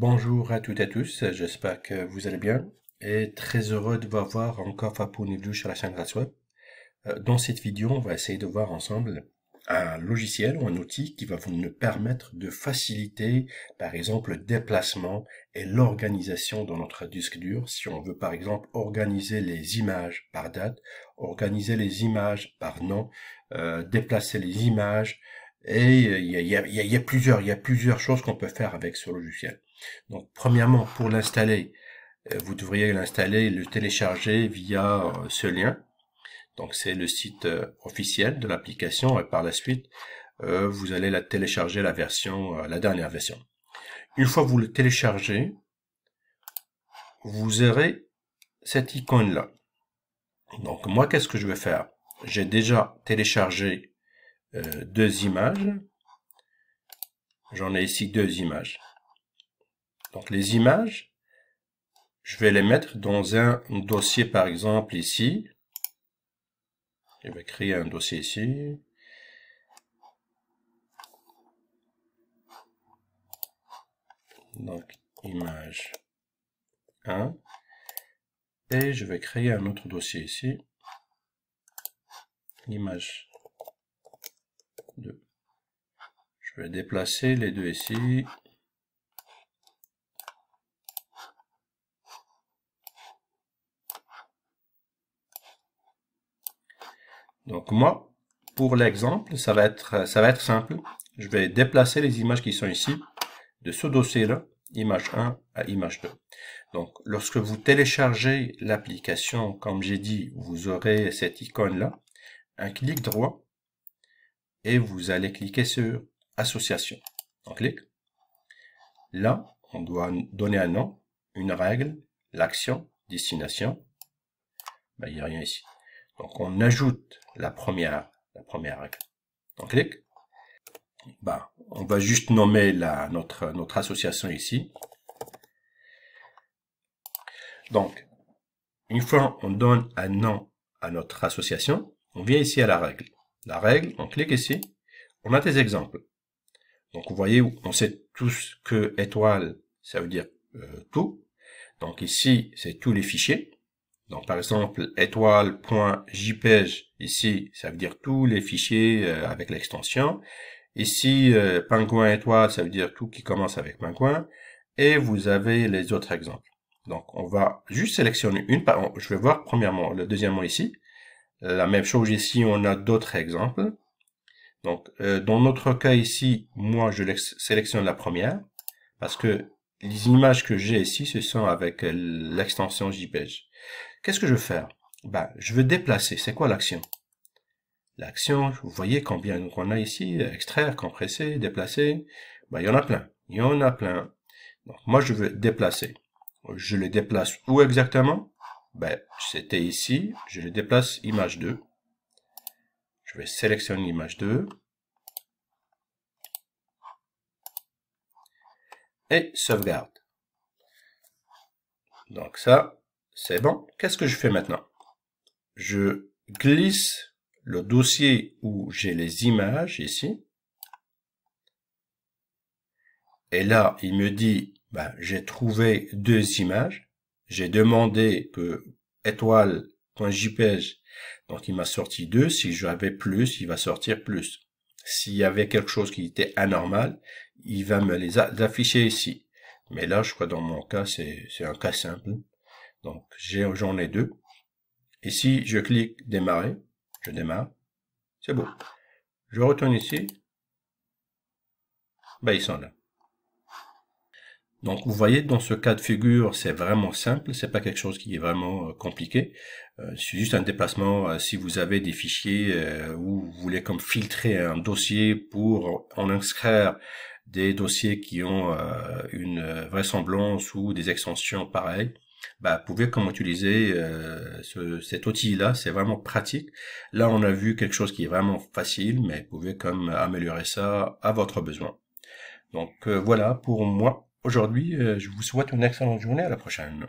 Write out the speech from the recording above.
Bonjour à toutes et à tous, j'espère que vous allez bien et très heureux de vous avoir encore Fapou Nidlou sur la chaîne GrassWeb. Dans cette vidéo, on va essayer de voir ensemble un logiciel ou un outil qui va nous permettre de faciliter, par exemple, le déplacement et l'organisation dans notre disque dur. Si on veut, par exemple, organiser les images par date, organiser les images par nom, déplacer les images, et il y a plusieurs choses qu'on peut faire avec ce logiciel. Donc, premièrement, pour l'installer, vous devriez l'installer, le télécharger via ce lien. Donc, c'est le site officiel de l'application et par la suite, vous allez la télécharger la version, la dernière version. Une fois que vous le téléchargez, vous aurez cette icône-là. Donc, moi, qu'est-ce que je vais faire? J'ai déjà téléchargé deux images. J'en ai ici deux images. Donc, les images, je vais les mettre dans un dossier, par exemple, ici. Je vais créer un dossier ici. Donc, image 1. Et je vais créer un autre dossier ici. Image 2. Je vais déplacer les deux ici. Donc moi, pour l'exemple, ça va être simple. Je vais déplacer les images qui sont ici, de ce dossier-là, image 1 à image 2. Donc, lorsque vous téléchargez l'application, comme j'ai dit, vous aurez cette icône-là, un clic droit, et vous allez cliquer sur Association. On clique. Là, on doit donner un nom, une règle, l'action, destination. Ben, il n'y a rien ici. Donc, on ajoute la première règle. On clique. Ben, on va juste nommer notre association ici. Donc, une fois on donne un nom à notre association, on vient ici à la règle. La règle, on clique ici. On a des exemples. Donc, vous voyez, on sait tous que étoile, ça veut dire tout. Donc, ici, c'est tous les fichiers. Donc, par exemple, étoile.jpg, ici, ça veut dire tous les fichiers avec l'extension. Ici, pingouin étoile, ça veut dire tout qui commence avec pingouin. Et vous avez les autres exemples. Donc, on va juste sélectionner une. Je vais voir premièrement, le deuxièmement ici. La même chose ici, on a d'autres exemples. Donc, dans notre cas ici, moi, je sélectionne la première. Parce que les images que j'ai ici, ce sont avec l'extension JPEG. Qu'est-ce que je veux faire? Ben, je veux déplacer. C'est quoi l'action? L'action, vous voyez combien on a ici? Extraire, compresser, déplacer. Ben, il y en a plein. Il y en a plein. Donc, moi, je veux déplacer. Je le déplace où exactement? Ben, c'était ici. Je le déplace image 2. Je vais sélectionner l'image 2. Et sauvegarde. Donc ça, c'est bon. Qu'est-ce que je fais maintenant? Je glisse le dossier où j'ai les images ici. Et là, il me dit, ben, j'ai trouvé deux images. J'ai demandé que étoile.jpg, donc il m'a sorti 2. Si j'avais plus, il va sortir plus. S'il y avait quelque chose qui était anormal, il va me les afficher ici. Mais là, je crois dans mon cas, c'est un cas simple. Donc, j'en ai 2. Ici, je clique démarrer. Je démarre. C'est beau. Je retourne ici. Ben, ils sont là. Donc, vous voyez, dans ce cas de figure, c'est vraiment simple. C'est pas quelque chose qui est vraiment compliqué. C'est juste un déplacement. Si vous avez des fichiers où vous voulez comme filtrer un dossier pour en inscrire des dossiers qui ont une vraisemblance ou des extensions pareilles, bah, vous pouvez comme utiliser cet outil-là. C'est vraiment pratique. Là, on a vu quelque chose qui est vraiment facile, mais vous pouvez comme améliorer ça à votre besoin. Donc, voilà pour moi. Aujourd'hui, je vous souhaite une excellente journée. À la prochaine.